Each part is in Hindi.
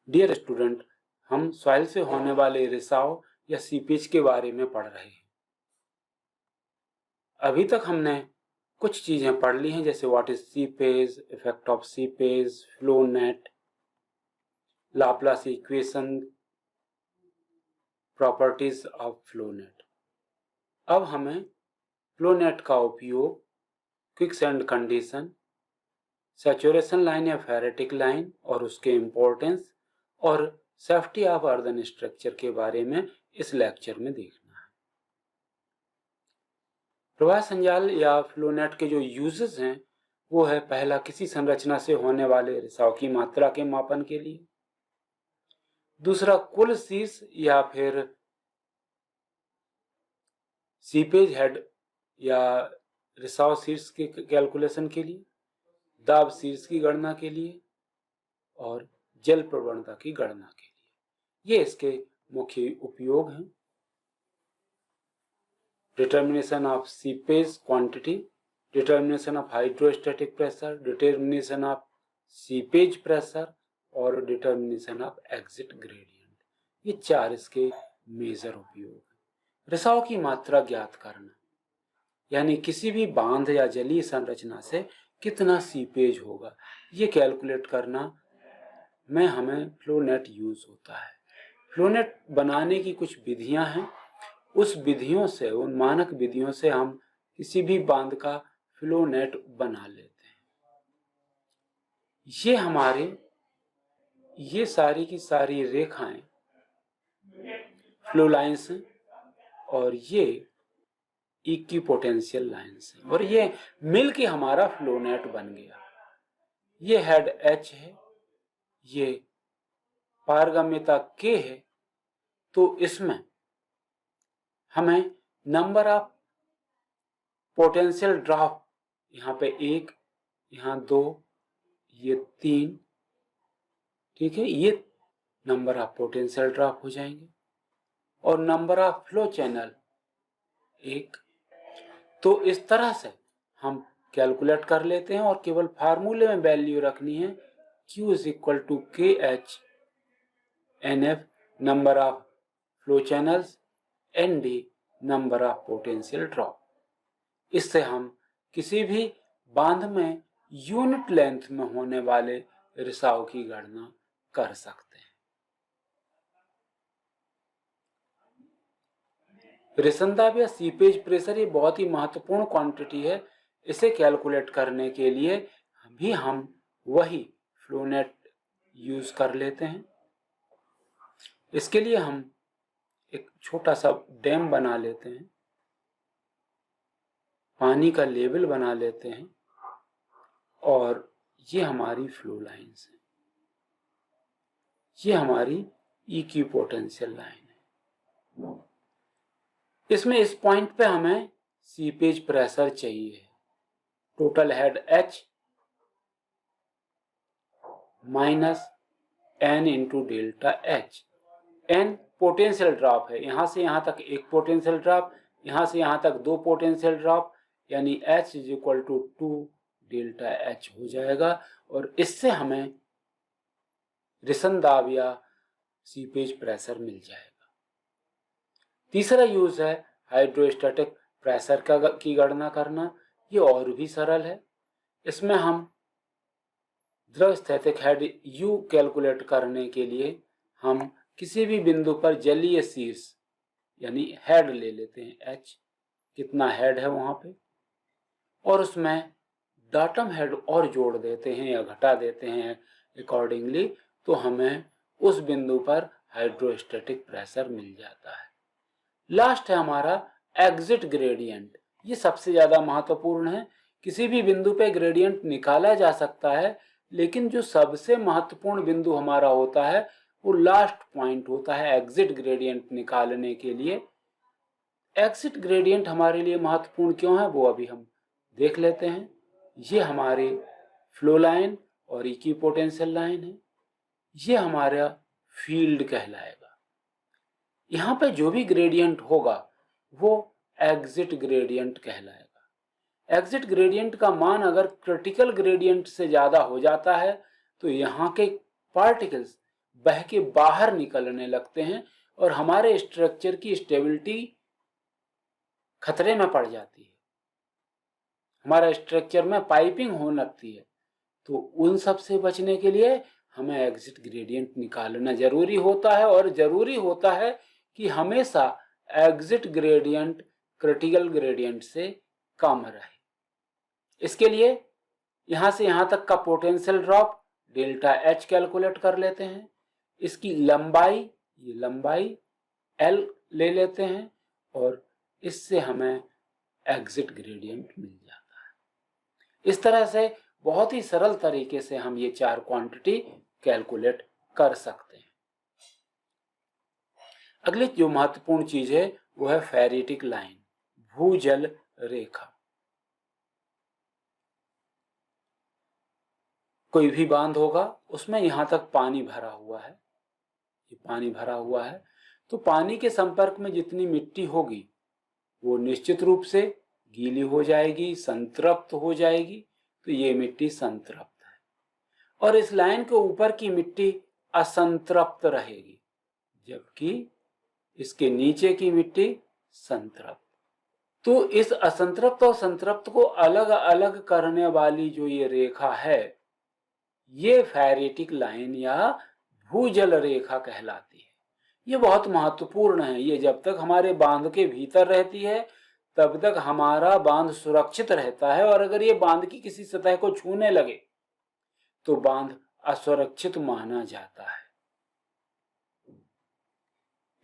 डियर स्टूडेंट, हम सॉइल से होने वाले रिसाव या सीपेज के बारे में पढ़ रहे हैं। अभी तक हमने कुछ चीजें पढ़ ली हैं, जैसे what is seepage, effect of seepage, flow net, Laplace equation, properties of flow net. अब हमें फ्लो नेट का उपयोग क्विकसैंड कंडीशन, सैचुरेशन लाइन या फेरेटिक लाइन और उसके इम्पोर्टेंस और सेफ्टी ऑफ अर्दन स्ट्रक्चर के बारे में इस लेक्चर में देखना है। प्रवाह संजाल या फ्लोनेट के जो यूजेस हैं वो है, पहला, किसी संरचना से होने वाले रिसाव की मात्रा के मापन के लिए। दूसरा, कुल शीर्ष या फिर सीपेज हेड या रिसाव शीर्ष के कैलकुलेशन के लिए, दाब शीर्ष की गणना के लिए और जल प्रवणता की गणना के लिए। ये इसके मुख्य उपयोग हैं। Determination of seepage quantity, determination of hydrostatic pressure, determination of seepage pressure और डिटर्मिनेशन ऑफ एग्जिट ग्रेडियंट। ये चार इसके मेजर उपयोग हैं। रिसाव की मात्रा ज्ञात करना, यानी किसी भी बांध या जलीय संरचना से कितना सीपेज होगा, ये कैलकुलेट करना में हमें फ्लोनेट यूज होता है। फ्लोनेट बनाने की कुछ विधियां हैं। उस विधियों से, उन मानक विधियों से हम किसी भी बांध का फ्लोनेट बना लेते हैं। ये सारी की सारी रेखाएं फ्लो लाइन्स हैं और ये इक्विपोटेंशियल लाइन्स हैं और ये मिलके हमारा फ्लोनेट बन गया। ये हेड H है, ये पारगम्यता K है। तो इसमें हमें नंबर ऑफ पोटेंशियल ड्रॉप, यहाँ पे 1, यहाँ 2, ये 3, ठीक है, ये नंबर ऑफ पोटेंशियल ड्रॉप हो जाएंगे और नंबर ऑफ फ्लो चैनल 1। तो इस तरह से हम कैलकुलेट कर लेते हैं और केवल फार्मूले में वैल्यू रखनी है, Q is equal to KH NF number of flow channels, ND number of potential drop. इससे हम किसी भी बांध में यूनिट लेंथ में होने वाले रिसाव की गणना कर सकते हैं। रिसंदाब या सीपेज प्रेशर ये बहुत ही महत्वपूर्ण क्वांटिटी है। इसे कैलकुलेट करने के लिए भी हम वही फ्लोनेट यूज कर लेते हैं। इसके लिए हम एक छोटा सा डैम बना लेते हैं, पानी का लेवल बना लेते हैं और ये हमारी फ्लो लाइन्स हैं, ये हमारी इक्विपोटेंशियल लाइन है। इसमें इस पॉइंट पे हमें सीपेज प्रेशर चाहिए, total head H minus N into delta H। N potential drop है, यहां से यहां तक 1 पोटेंशियल ड्रॉप, यहां से यहां तक 2 पोटेंशियल ड्रॉप, यानी H is equal to 2 delta H हो जाएगा और इससे हमें रिसंदाब या सीपेज प्रेशर मिल जाएगा। तीसरा यूज है हाइड्रोस्टैटिक प्रेशर की गणना करना। ये और भी सरल है। इसमें हम द्रव स्थैतिक हेड U कैलकुलेट करने के लिए हम किसी भी बिंदु पर जलीय शीर्ष यानी हेड ले लेते हैं, H कितना हेड है वहां पे, और उसमें डाटम हेड और जोड़ देते हैं या घटा देते हैं अकॉर्डिंगली, तो हमें उस बिंदु पर हाइड्रोस्टैटिक प्रेशर मिल जाता है। लास्ट है हमारा एग्जिट ग्रेडियंट। ये सबसे ज्यादा महत्वपूर्ण है। किसी भी बिंदु पे ग्रेडियंट निकाला जा सकता है, लेकिन जो सबसे महत्वपूर्ण बिंदु हमारा होता है वो लास्ट पॉइंट होता है एग्जिट ग्रेडियंट निकालने के लिए। एग्जिट ग्रेडियंट हमारे लिए महत्वपूर्ण क्यों है वो अभी हम देख लेते हैं। ये हमारी फ्लो लाइन और इक्विपोटेंशियल लाइन है, ये हमारा फील्ड कहलाएगा। यहाँ पे जो भी ग्रेडियंट होगा वो एग्जिट ग्रेडियंट कहलाएगा। एग्जिट ग्रेडियंट का मान अगर क्रिटिकल ग्रेडियंट से ज्यादा हो जाता है तो यहाँ के पार्टिकल्स बह के बाहर निकलने लगते हैं और हमारे स्ट्रक्चर की स्टेबिलिटी खतरे में पड़ जाती है, हमारा स्ट्रक्चर में पाइपिंग होने लगती है। तो उन सब से बचने के लिए हमें एग्जिट ग्रेडियंट निकालना जरूरी होता है, और जरूरी होता है कि हमेशा एग्जिट ग्रेडियंट क्रिटिकल ग्रेडियंट से कम रहे। इसके लिए यहां से यहां तक का potential drop delta H calculate कर लेते हैं। इसकी लंबाई, ये लंबाई एल ले लेते हैं और इससे हमें एग्जिट ग्रेडियंट मिल जाता है। इस तरह से बहुत ही सरल तरीके से हम ये चार क्वांटिटी कैलकुलेट कर सकते हैं। अगली जो महत्वपूर्ण चीज है वो है फेरिटिक लाइन, भूजल रेखा। कोई भी बांध होगा, उसमें यहां तक पानी भरा हुआ है, ये पानी भरा हुआ है, तो पानी के संपर्क में जितनी मिट्टी होगी वो निश्चित रूप से गीली हो जाएगी, संतृप्त हो जाएगी, तो ये मिट्टी संतृप्त है। और इस लाइन के ऊपर की मिट्टी असंतृप्त रहेगी, जबकि इसके नीचे की मिट्टी संतृप्त। तो इस असंतृप्त और संतृप्त को अलग अलग करने वाली जो ये रेखा है, ये फेरिटिक लाइन या भूजल रेखा कहलाती है। ये बहुत महत्वपूर्ण है। ये जब तक हमारे बांध के भीतर रहती है तब तक हमारा बांध सुरक्षित रहता है, और अगर ये बांध की किसी सतह को छूने लगे तो बांध असुरक्षित माना जाता है।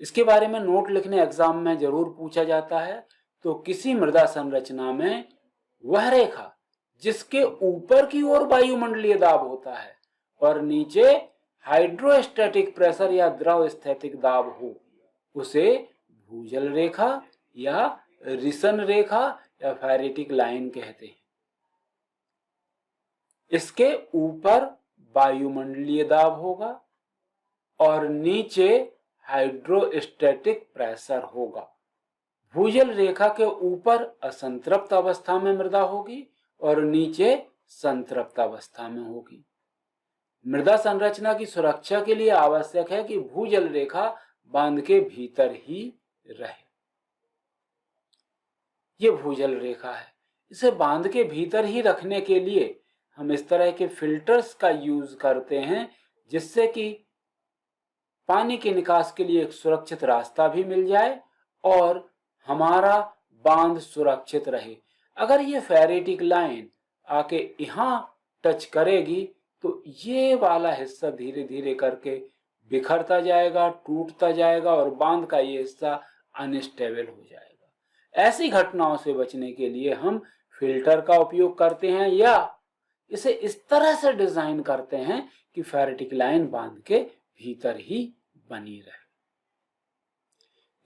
इसके बारे में नोट लिखने एग्जाम में जरूर पूछा जाता है। तो किसी मृदा संरचना में वह रेखा जिसके ऊपर की ओर वायुमंडलीय दाब होता है और नीचे हाइड्रोस्टैटिक प्रेशर या द्रव स्थैतिक दाब हो, उसे भूजल रेखा या रिसन रेखा या फेरिटिक लाइन कहते हैं। इसके ऊपर वायुमंडलीय दाब होगा और नीचे हाइड्रोस्टैटिक प्रेशर होगा। भूजल रेखा के ऊपर असंतृप्त अवस्था में मृदा होगी और नीचे संतृप्त अवस्था में होगी। मृदा संरचना की सुरक्षा के लिए आवश्यक है कि भूजल रेखा बांध के भीतर ही रहे। ये भूजल रेखा है, इसे बांध के भीतर ही रखने के लिए हम इस तरह के फिल्टर्स का यूज करते हैं, जिससे कि पानी के निकास के लिए एक सुरक्षित रास्ता भी मिल जाए और हमारा बांध सुरक्षित रहे। अगर ये फेरिटिक लाइन आके यहाँ टच करेगी तो ये वाला हिस्सा धीरे धीरे करके बिखरता जाएगा, टूटता जाएगा और बांध का ये हिस्सा अनस्टेबल हो जाएगा। ऐसी घटनाओं से बचने के लिए हम फिल्टर का उपयोग करते हैं या इसे इस तरह से डिजाइन करते हैं कि फेरिटिक लाइन बांध के भीतर ही बनी रहे।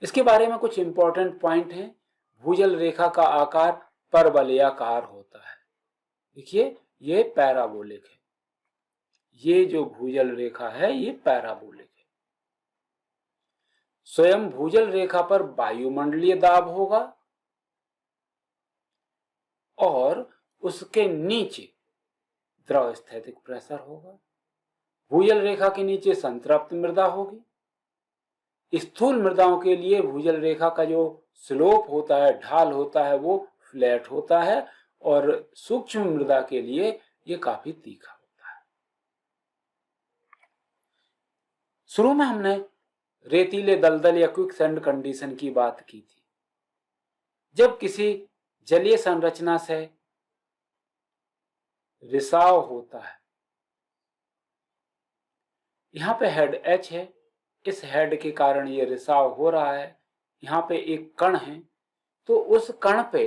इसके बारे में कुछ इंपॉर्टेंट पॉइंट हैं। भूजल रेखा का आकार परवलयाकार होता है। देखिए ये पैराबोलिक है, ये जो भूजल रेखा है ये पैराबोलिक है। स्वयं भूजल रेखा पर वायुमंडलीय दाब होगा और उसके नीचे द्रव स्थैतिक प्रेशर होगा। भूजल रेखा के नीचे संतृप्त मृदा होगी। स्थूल मृदाओं के लिए भूजल रेखा का जो स्लोप होता है, ढाल होता है, वो फ्लैट होता है और सूक्ष्म मृदा के लिए ये काफी तीखा होता है। शुरू में हमने रेतीले दलदल या क्विक सैंड कंडीशन की बात की थी। जब किसी जलीय संरचना से रिसाव होता है, यहाँ पे हेड एच है, इस हेड के कारण ये रिसाव हो रहा है। यहाँ पे एक कण है, तो उस कण पे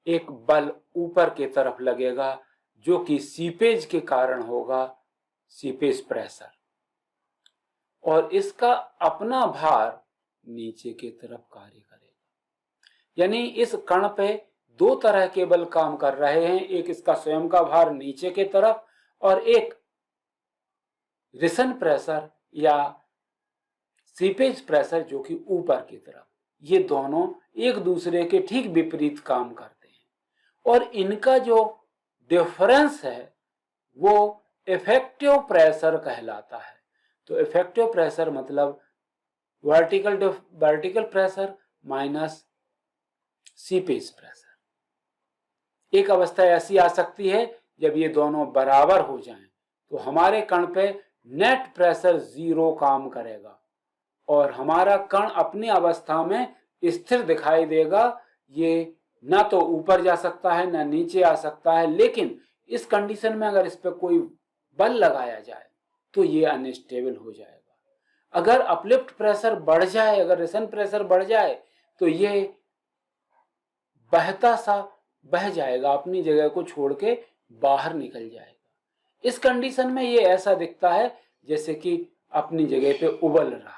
एक बल ऊपर की तरफ लगेगा जो कि सीपेज के कारण होगा, सीपेज प्रेशर, और इसका अपना भार नीचे की तरफ कार्य करेगा। यानी इस कण पे दो तरह के बल काम कर रहे हैं, एक इसका स्वयं का भार नीचे की तरफ और एक रिसन प्रेशर या सीपेज प्रेशर जो कि ऊपर की तरफ। ये दोनों एक दूसरे के ठीक विपरीत काम करते हैं और इनका जो डिफरेंस है वो इफेक्टिव प्रेशर कहलाता है। तो इफेक्टिव प्रेशर मतलब vertical pressure minus seepage pressure. एक अवस्था ऐसी आ सकती है जब ये दोनों बराबर हो जाएं तो हमारे कण पे नेट प्रेशर 0 काम करेगा और हमारा कण अपनी अवस्था में स्थिर दिखाई देगा। ये ना तो ऊपर जा सकता है ना नीचे आ सकता है, लेकिन इस कंडीशन में अगर इस पर कोई बल लगाया जाए तो ये अनस्टेबल हो जाएगा। अगर अपलिफ्ट प्रेशर बढ़ जाए, अगर रिसन प्रेशर बढ़ जाए तो ये बहता सा बह जाएगा, अपनी जगह को छोड़ के बाहर निकल जाएगा। इस कंडीशन में ये ऐसा दिखता है जैसे कि अपनी जगह पे उबल रहा।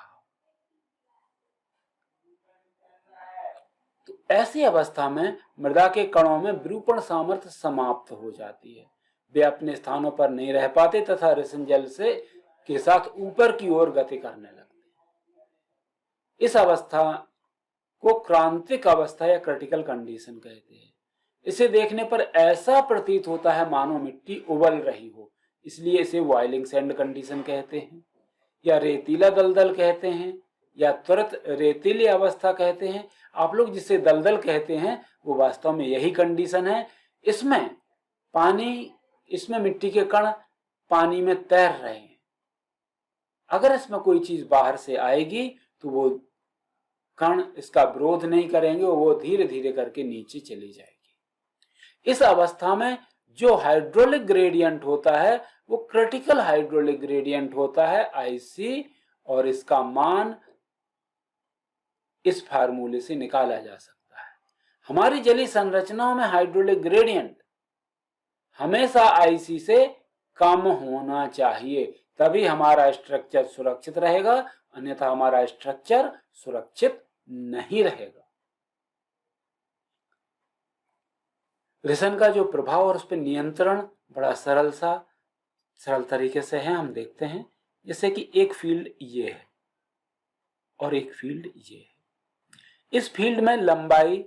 तो ऐसी अवस्था में मृदा के कणों में विरूपण सामर्थ्य समाप्त हो जाती है, वे अपने स्थानों पर नहीं रह पाते तथा रिसन जल से के साथ ऊपर की ओर गति करने लगते हैं। इस अवस्था को क्रांतिक अवस्था या क्रिटिकल कंडीशन कहते हैं। इसे देखने पर ऐसा प्रतीत होता है मानो मिट्टी उबल रही हो, इसलिए इसे बॉइलिंग सैंड कंडीशन कहते हैं, या रेतीला दलदल कहते हैं, या त्वरित रेतीली अवस्था कहते हैं। आप लोग जिसे दलदल कहते हैं वो वास्तव में यही कंडीशन है। इसमें मिट्टी के कण पानी में तैर रहे हैं। अगर इसमें कोई चीज बाहर से आएगी तो वो कण इसका विरोध नहीं करेंगे, वो धीरे धीरे करके नीचे चली जाएगी। इस अवस्था में जो हाइड्रोलिक ग्रेडियंट होता है वो क्रिटिकल हाइड्रोलिक ग्रेडियंट होता है IC, और इसका मान इस फार्मूले से निकाला जा सकता है। हमारी जलीय संरचनाओं में हाइड्रोलिक ग्रेडियंट हमेशा IC से कम होना चाहिए, तभी हमारा स्ट्रक्चर सुरक्षित रहेगा, अन्यथा हमारा स्ट्रक्चर सुरक्षित नहीं रहेगा। रिसन का जो प्रभाव और उस पर नियंत्रण बड़ा सरल तरीके से है। हम देखते हैं जैसे कि एक फील्ड ये है और एक फील्ड ये है। इस फील्ड में लंबाई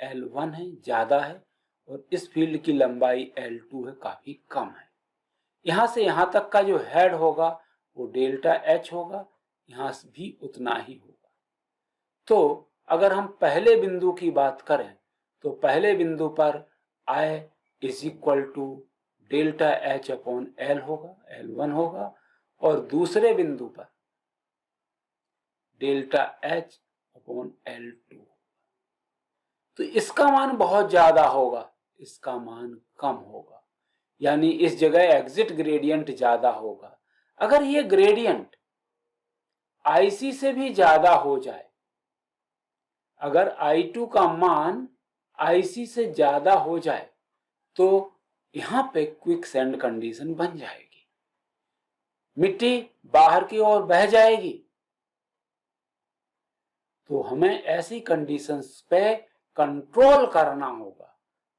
L1 है, ज्यादा है, और इस फील्ड की लंबाई L2 है, काफी कम है। यहां से यहां तक का जो हेड होगा वो डेल्टा H होगा, यहां भी उतना ही होगा। तो अगर हम पहले बिंदु की बात करें तो पहले बिंदु पर I is equal to delta H upon L होगा, L1 होगा, और दूसरे बिंदु पर डेल्टा H अपॉन L2। तो इसका मान बहुत ज्यादा होगा, इसका मान कम होगा, यानी इस जगह एग्जिट ग्रेडियंट ज्यादा होगा। अगर ये ग्रेडियंट IC से भी ज्यादा हो जाए, अगर I2 का मान IC से ज्यादा हो जाए तो यहां पे क्विक सैंड कंडीशन बन जाएगी, मिट्टी बाहर की ओर बह जाएगी। तो हमें ऐसी कंडीशंस पे कंट्रोल करना होगा।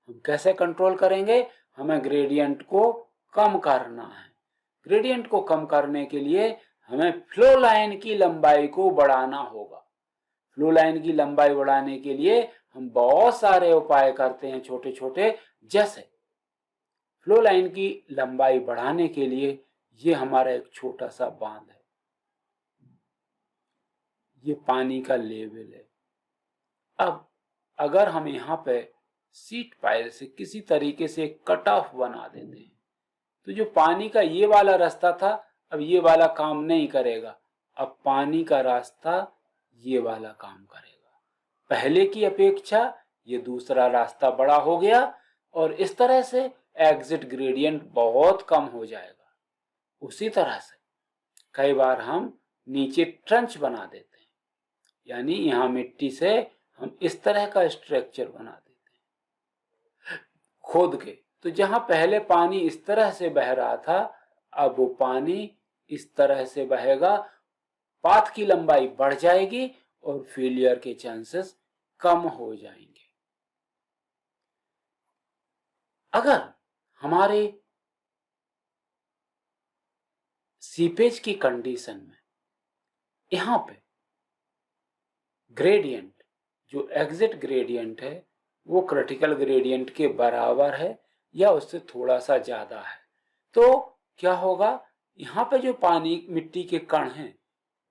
हम कैसे कंट्रोल करेंगे? हमें ग्रेडियंट को कम करना है। ग्रेडियंट को कम करने के लिए हमें फ्लो लाइन की लंबाई को बढ़ाना होगा। फ्लो लाइन की लंबाई बढ़ाने के लिए हम बहुत सारे उपाय करते हैं छोटे छोटे, जैसे फ्लो लाइन की लंबाई बढ़ाने के लिए ये हमारा एक छोटा सा बांध है, ये पानी का लेवल है। अब अगर हम यहाँ पे सीट पाइल से किसी तरीके से कट ऑफ बना देते हैं तो जो पानी का ये वाला रास्ता था अब ये वाला काम नहीं करेगा, अब पानी का रास्ता ये वाला काम करेगा। पहले की अपेक्षा ये दूसरा रास्ता बड़ा हो गया और इस तरह से एग्जिट ग्रेडियंट बहुत कम हो जाएगा। उसी तरह से कई बार हम नीचे ट्रंच बना देते हैं, यानी यहाँ मिट्टी से हम इस तरह का स्ट्रक्चर बना देते हैं खोद के। तो जहां पहले पानी इस तरह से बह रहा था अब वो पानी इस तरह से बहेगा, पाथ की लंबाई बढ़ जाएगी और फेलियर के चांसेस कम हो जाएंगे। अगर हमारे सीपेज की कंडीशन में यहां पे ग्रेडियंट जो एग्जिट ग्रेडियंट है वो क्रिटिकल ग्रेडियंट के बराबर है या उससे थोड़ा सा ज्यादा है, तो क्या होगा? यहाँ पे जो पानी मिट्टी के कण हैं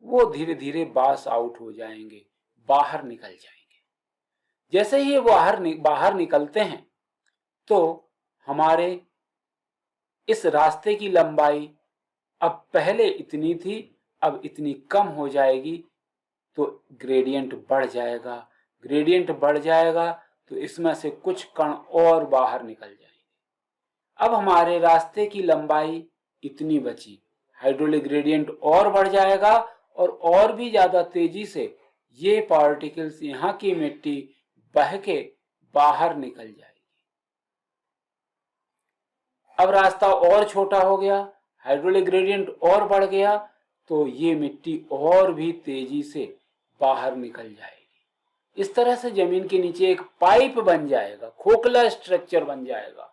वो धीरे धीरे बास आउट हो जाएंगे, बाहर निकल जाएंगे। जैसे ही ये बाहर निकलते हैं तो हमारे इस रास्ते की लंबाई अब पहले इतनी थी, अब इतनी कम हो जाएगी, तो ग्रेडियंट बढ़ जाएगा। ग्रेडियंट बढ़ जाएगा तो इसमें से कुछ कण और बाहर निकल जाएंगे। अब हमारे रास्ते की लंबाई इतनी बची, हाइड्रोलिक ग्रेडियंट और बढ़ जाएगा और भी ज्यादा तेजी से ये पार्टिकल्स यहाँ की मिट्टी बह के बाहर निकल जाएगी। अब रास्ता और छोटा हो गया, हाइड्रोलिक ग्रेडियंट और बढ़ गया, तो ये मिट्टी और भी तेजी से बाहर निकल जाएगी। इस तरह से जमीन के नीचे एक पाइप बन जाएगा, खोखला स्ट्रक्चर बन जाएगा,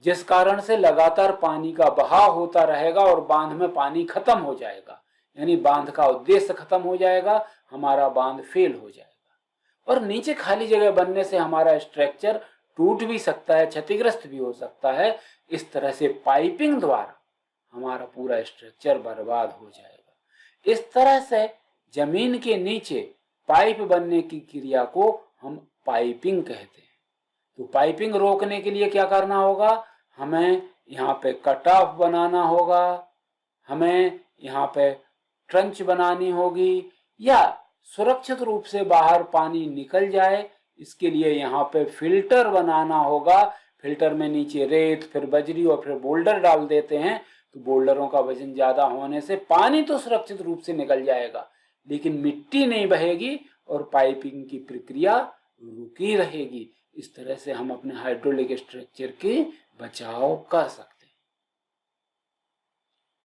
जिस कारण से लगातार पानी का बहाव होता रहेगा और बांध में पानी खत्म हो जाएगा, यानी बांध का उद्देश्य खत्म हो जाएगा, हमारा बांध फेल हो जाएगा। और नीचे खाली जगह बनने से हमारा स्ट्रक्चर टूट भी सकता है, क्षतिग्रस्त भी हो सकता है। इस तरह से पाइपिंग द्वारा हमारा पूरा स्ट्रक्चर बर्बाद हो जाएगा। इस तरह से जमीन के नीचे पाइप बनने की क्रिया को हम पाइपिंग कहते हैं। तो पाइपिंग रोकने के लिए क्या करना होगा, हमें यहाँ पे कट ऑफ बनाना होगा, हमें यहाँ पे ट्रंच बनानी होगी, या सुरक्षित रूप से बाहर पानी निकल जाए इसके लिए यहाँ पे फिल्टर बनाना होगा। फिल्टर में नीचे रेत, फिर बजरी और फिर बोल्डर डाल देते हैं, तो बोल्डरों का वजन ज्यादा होने से पानी तो सुरक्षित रूप से निकल जाएगा, लेकिन मिट्टी नहीं बहेगी और पाइपिंग की प्रक्रिया रुकी रहेगी। इस तरह से हम अपने हाइड्रोलिक स्ट्रक्चर की बचाव कर सकते हैं।